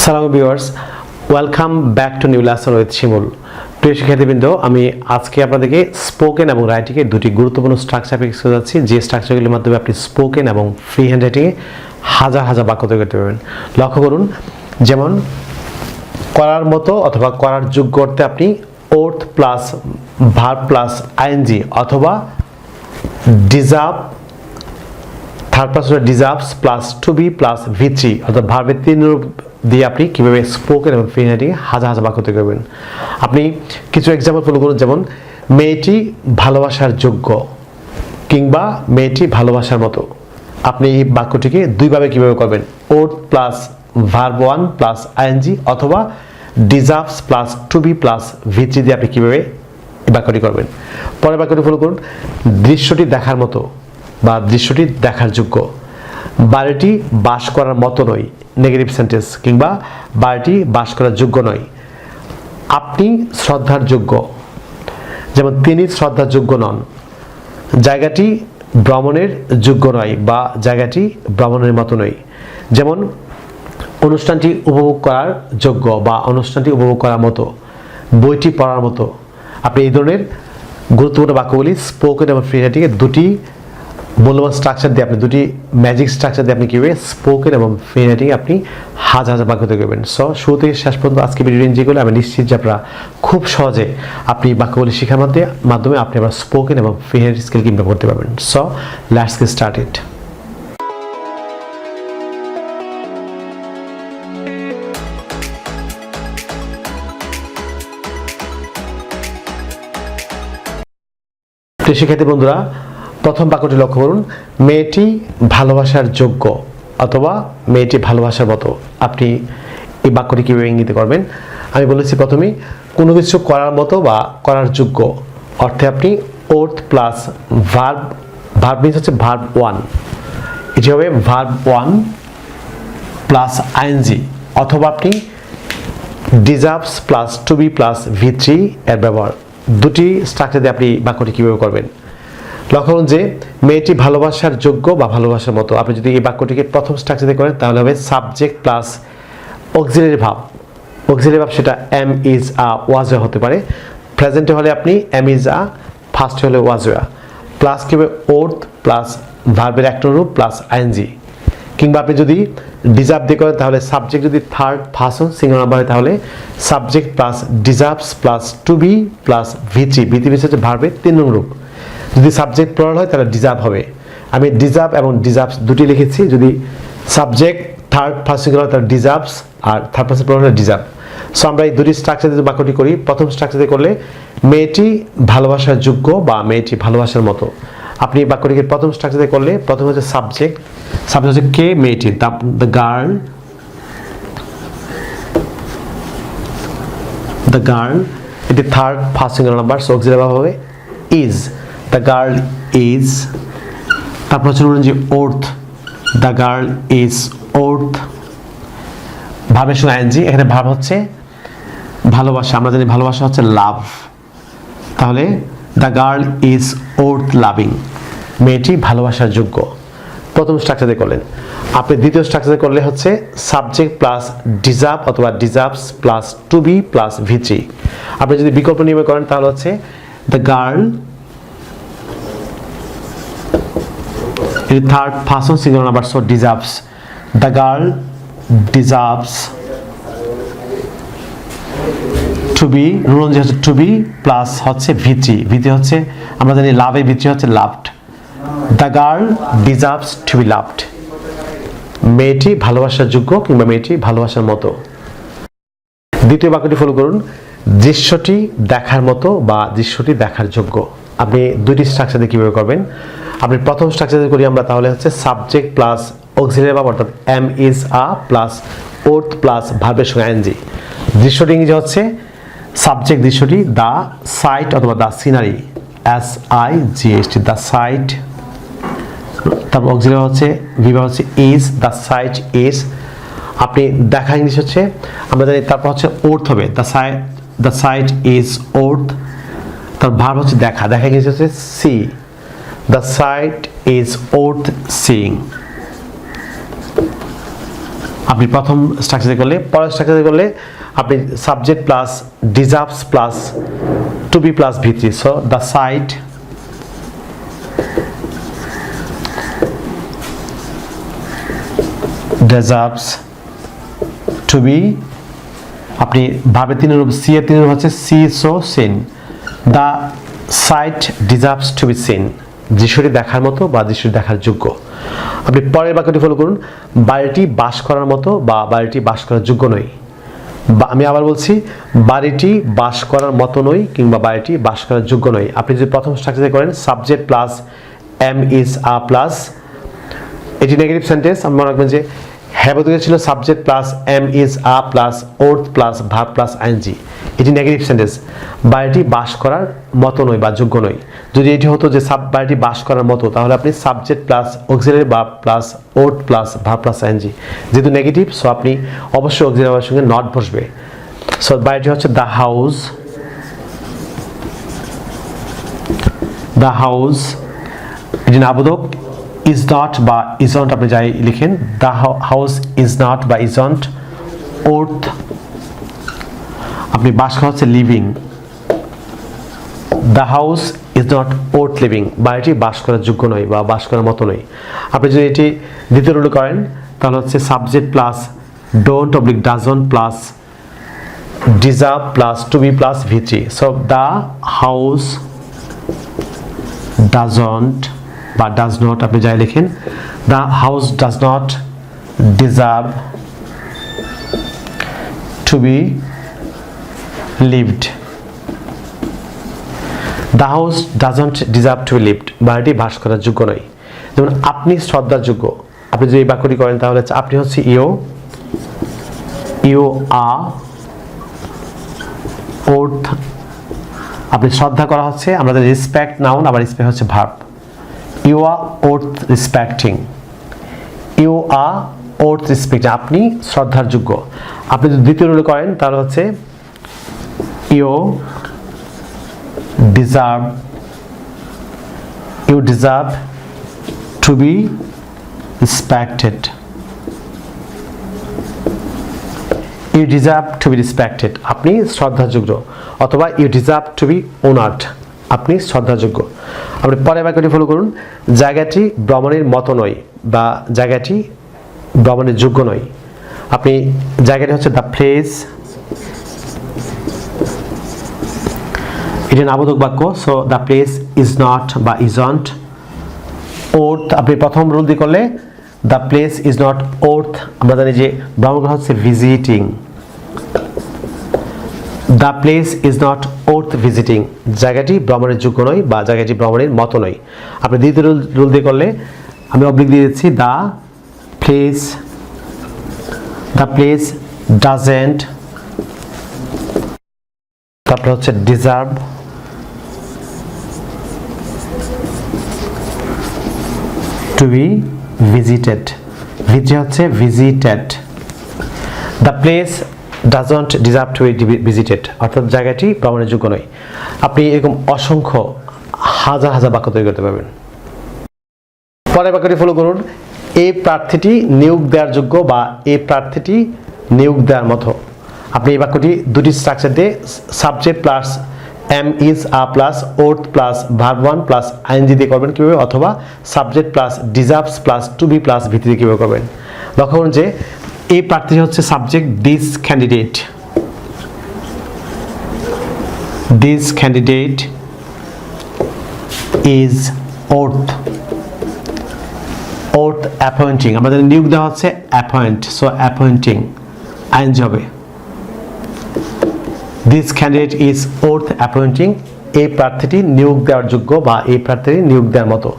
সালাম viewers, welcome back to new lesson with Shimul. প্রিয় শিক্ষার্থীবৃন্দ, আমি আজকে আপনাদেরকে স্পোকেন এবং রাইটিংয়ে দুটি গুরুত্বপূর্ণ স্ট্রাকচার শিখতে যাচ্ছি, যে স্ট্রাকচারগুলির মাধ্যমে আপনি স্পোকেন এবং ফ্রি হ্যান্ড রাইটিংয়ে হাজার হাজার বাক্য তৈরি করতে পারবেন। লক্ষ্য করুন, যেমন করার মতো অথবা করার যোগ্য অর্থে আপনি worth plus verb plus ING অথবা deserve third person deserves plus to be plus ভিচি অর্থাৎ ভার্বের তিন রূপ দিয়ে আপনি কীভাবে স্পোকেন এবং ফ্রি রাইটিংয়ে হাজার হাজার বাক্য তৈরি করবেন। আপনি কিছু এক্সাম্পল ফলো করুন, যেমন মেয়েটি ভালোবাসার যোগ্য কিংবা মেয়েটি ভালোবাসার মতো। আপনি এই বাক্যটিকে দুইভাবে কীভাবে করবেন, worth plus verb one plus ING অথবা deserves plus to be plus ভিচি দিয়ে আপনি কীভাবে এই বাক্যটি করবেন। পরের বাক্যটি ফলো করুন, দৃশ্যটি দেখার মতো বা দৃশ্যটি দেখার যোগ্য। বাড়িটি বাস করার মতো নয়, নেগেটিভ সেন্টেন্স, কিংবা বাড়িটি বাস করার যোগ্য নয়। আপনি শ্রদ্ধার যোগ্য, যেমন তিনি শ্রদ্ধার যোগ্য নন। জায়গাটি ভ্রমণের যোগ্য নয় বা জায়গাটি ভ্রমণের মতো নয়। যেমন অনুষ্ঠানটি উপভোগ করার যোগ্য বা অনুষ্ঠানটি উপভোগ করার মতো। বইটি পড়ার মতো। আপনি এই ধরনের গুরুত্বপূর্ণ বাক্যগুলি স্পোকেন এবং ফ্রি রাইটিংয়ে দুটি মূল্যবান স্ট্রাকচার দিয়ে আপনি দুটি ম্যাজিক স্ট্রাকচার দিয়ে আপনি কীভাবে স্পোকেন এবং ফ্রি রাইটিংয়ে আপনি হাজার হাজার বাক্য তৈরি করবেন। সো শুরু থেকে শেষ পর্যন্ত আজকে ভিডিও যেগুলো আমি নিশ্চিত যে আপনারা খুব সহজে আপনি বাক্যগুলি শেখার মাধ্যমে আপনি আবার স্পোকেন এবং ফ্রি রাইটিং স্কিল ইমপ্রুভ করতে পারবেন। So let's get started. প্রিয় শিক্ষার্থী বন্ধুরা, প্রথম বাক্যটি লক্ষ্য করুন, মেয়েটি ভালোবাসার যোগ্য অথবা মেয়েটি ভালোবাসার মতো। আপনি এই বাক্যটি কীভাবে ইঙ্গিত করবেন, আমি বলেছি প্রথমেই কোনো কিছু করার মতো বা করার যোগ্য অর্থে আপনি ওর্থ প্লাস ভার্ব মিনস হচ্ছে ভার্ব ওয়ান, এটি হবে ভার্ব ওয়ান প্লাস আইএনজি অথবা আপনি deserves plus to be plus ভি3 এর ব্যবহার। দুটি স্ট্রাকচার দিয়ে আপনি বাক্যটি কীভাবে করবেন। লক্ষ্য করুন যে মেয়েটি ভালোবাসার যোগ্য বা ভালোবাসার মতো। আপনি যদি এই বাক্যটিকে প্রথম স্ট্রাকচার দিয়ে করেন তাহলে হবে subject plus auxiliary verb. Auxiliary verb সেটা এম ইজ আ ওয়াজ হতে পারে। প্রেজেন্টে হলে আপনি এম ইজ আ, ফার্স্ট হলে ওয়াজ প্লাস কি হবে ওর্থ প্লাস ভার্বের একটা রূপ প্লাস আইএনজি। কিংবা আপনি যদি ডিজার্ভ দিয়ে করেন তাহলে সাবজেক্ট যদি থার্ড পারসন সিঙ্গুলার নাম্বার হয় তাহলে subject plus deserves plus to be plus ভিচি। ভিচি হচ্ছে ভার্বের তিন নং রূপ। যদি সাবজেক্ট প্লুরাল হয় তাহলে ডিজার্ভ হবে। আমি ডিজার্ভ এবং ডিজার্ভস দুটি লিখেছি। যদি সাবজেক্ট থার্ড পারসন সিঙ্গুলার তাহলে ডিজার্ভস আর থার্ড পারসন প্লুরাল হলে ডিজার্ভ। সো আমরা এই দুটি স্ট্রাকচার দিয়ে বাক্যটি করি। প্রথম স্ট্রাকচার দিয়ে করলে মেয়েটি ভালোবাসার যোগ্য বা মেয়েটি ভালোবাসার মতো। আপনি বাক্যটিকে প্রথম স্ট্রাকচার দিয়ে করলে প্রথম হচ্ছে সাবজেক্ট হচ্ছে কে, মেয়েটি, দ্য গার্ল, এটি third first singular number, so auxiliary verb হবে ইজ। The girl is. তারপর হচ্ছে যে worth, the girl is worth. ভার্বের সঙ্গে আইএনজি, এখানে ভার্ব হচ্ছে ভালোবাসা। আমরা জানি ভালোবাসা হচ্ছে লাভ, তাহলে the girl is worth loving. মেয়েটি ভালোবাসার যোগ্য। প্রথম স্ট্রাকচার দিয়ে করলেন। আপনি দ্বিতীয় স্ট্রাকচার করলে হচ্ছে সাবজেক্ট প্লাস ডিজার্ভ অথবা deserves plus to be plus ভিচি। আপনি যদি বিকল্প নিয়মে করেন তাহলে হচ্ছে the girl, third person singular number, so deserves. The girl deserves to be, rule অনুযায়ী হচ্ছে টু বি প্লাস হচ্ছে ভিচি। ভিচি হচ্ছে আমরা জানি লাভের ভিচি হচ্ছে loved. The girl deserves to be loved. মেয়েটি ভালোবাসার যোগ্য কিংবা মেয়েটি ভালোবাসার মতো। দ্বিতীয় বাক্যটি ফলো করুন, দৃশ্যটি দেখার মতো বা দৃশ্যটি দেখার যোগ্য। আপনি দুইটি স্ট্রাকচার দিয়ে কীভাবে করবেন। আপনি প্রথম স্ট্রাকচার দিয়ে করি আমরা তাহলে হচ্ছে সাবজেক্ট প্লাস অক্সিলারি ভার্ব অর্থাৎ am is are plus worth plus ভার্বের সঙ্গে আইএনজি। দৃশ্যটি ইংরেজি হচ্ছে সাবজেক্ট দৃশ্যটি দ্য সাইট অথবা the scenery, SIGHT, the sight. তারপর অক্সিলারি হচ্ছে ভিভার হচ্ছে ইজ, দ্য সাইট ইজ। আপনি দেখা ইংলিশ হচ্ছে আমরা জানি, তারপর হচ্ছে ওর্থ হবে দ্য সাইট ইজ ওর্থ। তার ভার্ব হচ্ছে দেখা ইংলিশ হচ্ছে see, the sight is worth seeing. আপনি প্রথম স্ট্রাকচারে করলে, পরের স্ট্রাকচারে করলে আপনি subject plus deserves plus to be plus V3, so the sight deserves to be, আপনি ভাবে তিনের রূপ, সি এর তিনের রূপ হচ্ছে see saw seen, the sight deserves to be seen, দৃশ্যটি দেখার মতো বা দৃশ্যটি দেখার যোগ্য। আপনি পরের বাক্যটি ফলো করুন, বাড়িটি বাস করার মতো বা বাড়িটি বাস করার যোগ্য নয়। আমি আবার বলছি, বাড়িটি বাস করার মতো নয় কিংবা বাড়িটি বাস করার যোগ্য নয়। আপনি যদি প্রথম স্ট্রাকচারে করেন subject plus am is are plus, এটি নেগেটিভ সেন্টেন্স। আমি মনে রাখবেন যে হ্যাভ ছিল subject plus am is are plus worth plus verb plus ING, এটি নেগেটিভ সেন্টেন্স। বাড়িটি বাস করার মতো নয় বা যোগ্য নয়। যদি এটি হতো যে বাড়িটি বাস করার মতো, তাহলে আপনি subject plus auxiliary verb plus worth plus verb plus ING, যেহেতু নেগেটিভ সো আপনি অবশ্যই অক্সিলারি ভার্বের সঙ্গে নট বসবে। সো বাড়িটি হচ্ছে দ্য হাউস, দ্য হাউস, এটি নাবোধক, ইজ নট বা ইজন্ট আপনি যাই লিখেন, দ্য হাউস ইজ নট বা ইজন্ট ওর্থ, আপনি বাস করা হচ্ছে living, the house is not worth living, বাড়িটি বাস করার যোগ্য নয় বা বাস করার মতো নয়। আপনি যদি এটি দ্বিতীয় রুলে করেন তাহলে হচ্ছে সাবজেক্ট প্লাস ডোন্ট অবলিক doesn't plus deserve plus to be plus V3, so the house doesn't বা ডাজ নট আপনি যাই লিখেন, the house does not deserve to be lived, the house doesn't deserve to be lived, বাড়িটি বাস করার যোগ্য নয়। যেমন আপনি শ্রদ্ধার যোগ্য, আপনি যদি এই বাক্যটি করেন তাহলে আপনি হচ্ছে ইউ আর ওর্থ, আপনি শ্রদ্ধা করা হচ্ছে, আমাদের রেসপেক্ট নাউন, আবার রেসপেক্ট হচ্ছে verb. You are worth respecting, you are worth respecting, আপনি শ্রদ্ধার যোগ্য। আপনি যদি দ্বিতীয় রুলে করেন তাহলে হচ্ছে you deserve to be respected, you deserve to be respected, আপনি শ্রদ্ধাযোগ্য, অথবা you deserve to be honoured, আপনি শ্রদ্ধাযোগ্য। আপনি পরের বাক্যটি ফলো করুন, জায়গাটি ভ্রমণের মতো নয় বা জায়গাটি ভ্রমণের যোগ্য নয়। আপনি জায়গাটি হচ্ছে দ্য প্লেস, এটি নাবোধক বাক্য, so the place is not বা ইজন্ট ওর্থ, আপনি প্রথম রুল দিয়ে করলে the place is not worth, আমরা জানি যে ভ্রমণ হচ্ছে visiting, the place is not worth visiting, জায়গাটি ভ্রমণের যোগ্য নয় বা জায়গাটি ভ্রমণের মতো নয়। আপনি দ্বিতীয় রুল দিয়ে করলে আমি অবলিক দিয়ে দিচ্ছি দ্য প্লেস ডাজেন্ট, তারপর হচ্ছে deserve to be visited, visit হচ্ছে visited, the place doesn't deserve to be visited, অর্থাৎ জায়গাটি ভ্রমণের যোগ্য নয়। আপনি এরকম অসংখ্য হাজার হাজার বাক্য তৈরি করতে পারবেন। পরের বাক্যটি ফলো করুন, এই প্রার্থীটি নিয়োগ দেওয়ার যোগ্য বা এই প্রার্থীটি নিয়োগ দেওয়ার মতো। আপনি এই বাক্যটি দুটি স্ট্রাকচার দিয়ে subject plus am is are plus worth plus verb1 plus ING দিয়ে করবেন কীভাবে, অথবা subject plus deserves plus to be plus V3 দিয়ে কীভাবে করবেন। লক্ষ্য করুন যে এই প্রার্থী হচ্ছে subject, this candidate is worth appointing, আমাদের নিয়োগ দেওয়া হচ্ছে অ্যাপয়েন্ট, সো অ্যাপয়েন্টিং আইএনজি হবে। This candidate is worth appointing, এই প্রার্থীটি নিয়োগ দেওয়ার যোগ্য বা এই প্রার্থীটি নিয়োগ দেওয়ার মতো।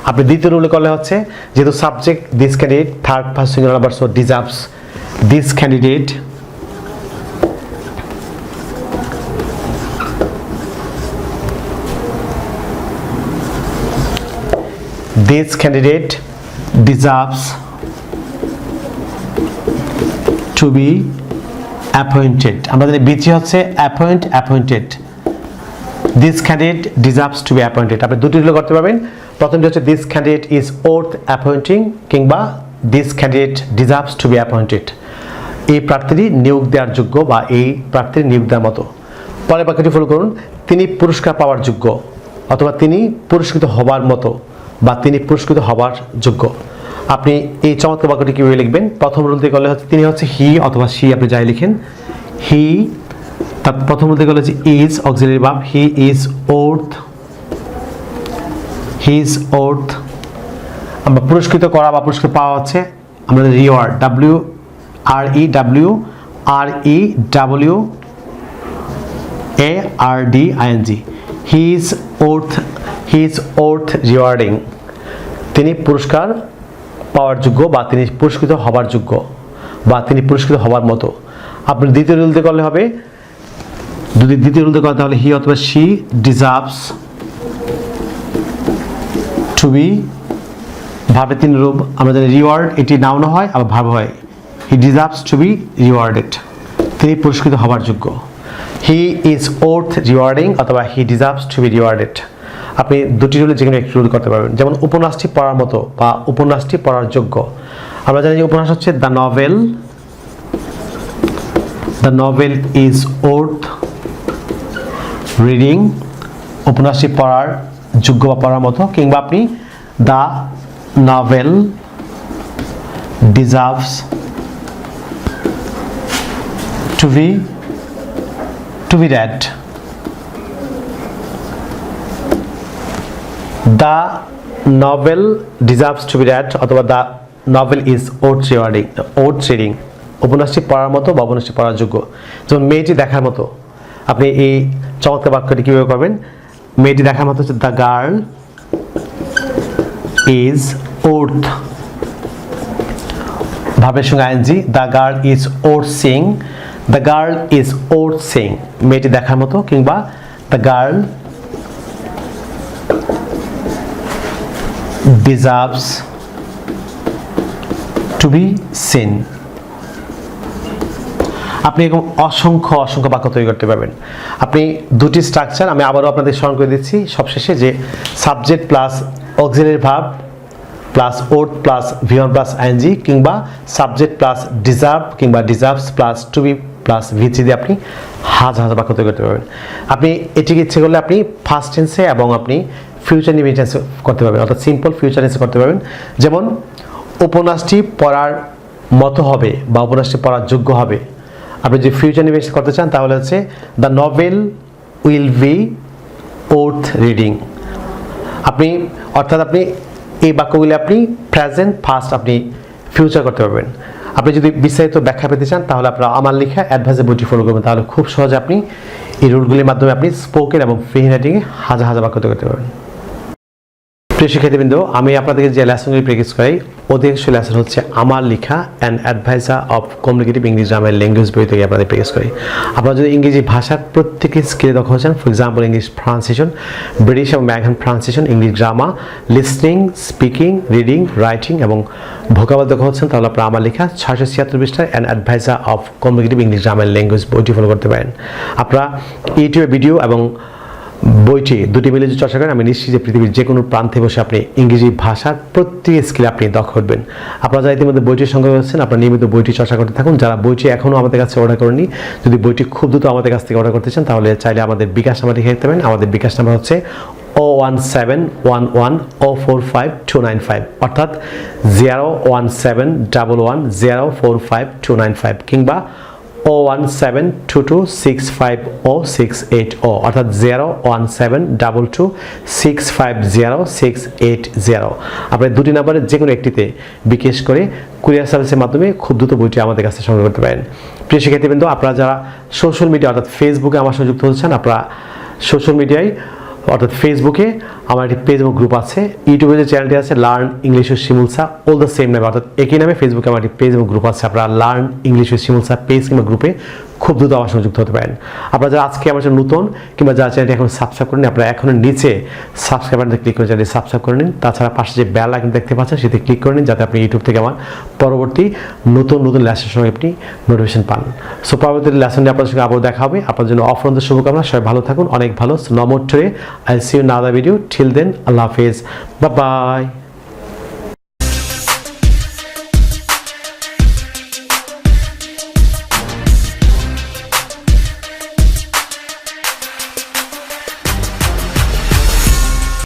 আপনি দ্বিতীয় রুলে করলে হচ্ছে যেহেতু subject this candidate, third person singular number, so deserves, this candidate deserves to be appointed, আমাদের B3 হচ্ছে appointed, this candidate deserves to be appointed। আপনি দুটি রুল করতে পারবেন, প্রথমটি হচ্ছে this candidate is worth appointing কিংবা this candidate deserves to be appointed, এই প্রার্থীটি নিয়োগ দেওয়ার যোগ্য বা এই প্রার্থীর নিয়োগ দেওয়ার মতো। পরের বাক্যটি ফলো করুন, তিনি পুরস্কার পাওয়ার যোগ্য, অথবা তিনি পুরস্কৃত হবার মতো, বা তিনি পুরস্কৃত হবার যোগ্য। আপনি এই চমৎকার বাক্যটি কীভাবে লিখবেন? প্রথম রুলতে গেলে হচ্ছে তিনি হচ্ছে হি অথবা সি, আপনি যাই লিখেন হি, তার প্রথম রুলতে গেলে হচ্ছে is auxiliary verb, he is worth, he is worth. আমরা পুরস্কৃত করা বা পুরস্কৃত পাওয়া হচ্ছে আমাদের reward, W R E W R E W A R D I N G, he is worth rewarding, তিনি পুরস্কার পাওয়ার যোগ্য বা তিনি পুরস্কৃত হবার যোগ্য বা তিনি পুরস্কৃত হবার মতো। আপনি দ্বিতীয় রুলতে করলে হবে, যদি দ্বিতীয় রুলতে করেন তাহলে হি অথবা শি ডিজার্ভস টু বি, ভার্বের তিন রূপ আমরা জানি, রিওয়ার্ড এটি নাউন হয় আবার ভার্ব হয়। He deserves to be rewarded, তিনি পুরস্কৃত হবার যোগ্য। হি ইজ ওর্থ রিওয়ার্ডিং অথবা he deserves to be rewarded. আপনি দুটি রুলে যে কোনো একটি রুল করতে পারবেন। যেমন উপন্যাসটি পড়ার মতো বা উপন্যাসটি পড়ার যোগ্য। আমরা জানি যে উপন্যাস হচ্ছে the novel is worth reading, উপন্যাসটি পড়ার যোগ্য বা পড়ার মতো। কিংবা আপনি the novel deserves to be read, the novel deserves to be read অথবা the novel is worth reading, উপন্যাসটি পড়ার মতো বা উপন্যাসটি পড়ার যোগ্য। যেমন মেয়েটি দেখার মতো, আপনি এই চমৎকার বাক্যটি কীভাবে করবেন? মেয়েটি দেখার মতো হচ্ছে দ্য গার্ল ইজ ওর্থ, ভাবের সঙ্গে ING, the girl is worth seeing, the girl is worth seeing, মেয়েটি দেখার মতো। কিংবা the girl deserves to be seen। আপনি এরকম অসংখ্য বাক্য তৈরি করতে পারবেন। আপনি দুটি স্ট্রাকচার আমি আবারও আপনাদের স্মরণ করে দিচ্ছি সবশেষে, যে subject plus auxiliary verb plus worth plus V one plus ING, কিংবা সাবজেক্ট প্লাস ডিজার্ভ কিংবা deserves plus to be plus V three দিয়ে আপনি হাজার বাক্য তৈরি করতে পারবেন। আপনি এটিকে ইচ্ছে করলে আপনি ফার্স্ট টেন্সে এবং আপনি ফিউচার নিউমেরিক টেন্সে করতে পারবেন, অর্থাৎ সিম্পল ফিউচার টেন্সে করতে পারবেন। যেমন উপন্যাসটি পড়ার মতো হবে বা উপন্যাসটি পড়ার যোগ্য হবে। আপনি যদি ফিউচার নিউমেরিক করতে চান তাহলে হচ্ছে the novel will be worth reading. আপনি অর্থাৎ আপনি এই বাক্যগুলি আপনি প্রেজেন্ট ফার্স্ট আপনি ফিউচার করতে পারবেন। আপনি যদি বিস্তারিত ব্যাখ্যা পেতে চান তাহলে আপনারা আমার লেখা অ্যাডভাইসে বইটি ফলো করবেন, তাহলে খুব সহজে আপনি এই রুলগুলির মাধ্যমে আপনি স্পোকেন এবং ফ্রি রাইটিংয়ে হাজার বাক্য তৈরি করতে পারবেন। প্রিয় শিক্ষার্থীবৃন্দ, আমি আপনাদেরকে যে লেসনগুলি প্র্যাকটিস করাই অধিকাংশ লেসন হচ্ছে আমার লেখা and advisor of communicative English grammar language বই থেকে আপনাদের প্র্যাকটিস করি। আপনারা যদি ইংরেজি ভাষার প্রত্যেকটি স্কিলে দক্ষ হচ্ছেন, for example English pronunciation, British এবং American pronunciation, English grammar, listening, speaking, reading, writing এবং ভোকাবুলারি দক্ষ হচ্ছেন, তাহলে আপনারা আমার লেখা 676 পৃষ্ঠার and advisor of communicative English grammar language বইটি ফলো করতে পারেন। আপনারা ইউটিউবে ভিডিও এবং বইটি দুটি মিলে যদি চর্চা করেন, আমি নিশ্চিত যে পৃথিবীর যে কোনো প্রান্তে বসে আপনি ইংরেজি ভাষার প্রত্যেক স্কিলে আপনি দক্ষ হবেন। আপনারা যারা ইতিমধ্যে বইটির সঙ্গে রয়েছেন, আপনারা নিয়মিত বইটি চর্চা করতে থাকুন। যারা বইটি এখনও আমাদের কাছে অর্ডার করেনি, যদি বইটি খুব দ্রুত আমাদের কাছ থেকে অর্ডার করতে চান তাহলে চাইলে আমাদের বিকাশ নাম্বার লিখে দিতে পারেন। আমাদের বিকাশ নাম্বার হচ্ছে 01711045295, অর্থাৎ 01711045295, কিংবা 01722650680, অর্থাৎ 01722650680। আপনি দুটি নাম্বারের যে কোনো একটিতে বিকাশ করে কুরিয়ার সার্ভিসের মাধ্যমে খুব দ্রুত বইটি আমাদের কাছে সংগ্রহ করতে পারেন। প্রিয় শিক্ষার্থীবৃন্দ, আপনারা যারা সোশ্যাল মিডিয়া অর্থাৎ ফেসবুকে আমার সঙ্গে যুক্ত হচ্ছেন, আপনারা সোশ্যাল মিডিয়ায় অর্থাৎ ফেসবুকে আমার একটি পেজ এবং গ্রুপ আছে, ইউটিউবে যে চ্যানেলটি আছে লার্ন ইংলিশ উইথ শিমুলসা, অল দ্য সেম নামে অর্থাৎ একই নামে ফেসবুকে আমার একটি পেজ এবং গ্রুপ আছে। আপনারা লার্ন ইংলিশ উইথ শিমুলসা পেজ কিংবা গ্রুপে খুব দ্রুত আমার সঙ্গে যুক্ত হতে পারেন। আপনারা যারা আজকে আমার সাথে নতুন কিংবা যারা চ্যানেলটি এখন সাবস্ক্রাইব করেন, আপনারা এখন নিচে সাবস্ক্রাইব বাটনে ক্লিক করে চ্যানেলটি সাবস্ক্রাইব করে নিন। তাছাড়া পাশে যে বেল আইকন দেখতে পাচ্ছেন সেটি ক্লিক করে নিন, যাতে আপনি ইউটিউব থেকে আমার পরবর্তী নতুন লেসনের সময় আপনি নোটিফিকেশন পান। সো পরবর্তী লেসনে আপনার সঙ্গে আবার দেখা হবে। আপনার জন্য অফরন্ত শুভকামনা। সবাই ভালো থাকুন, অনেক ভালো। No more today, I see you in other video. Till then, আল্লাহ হাফেজ, বাই বাই।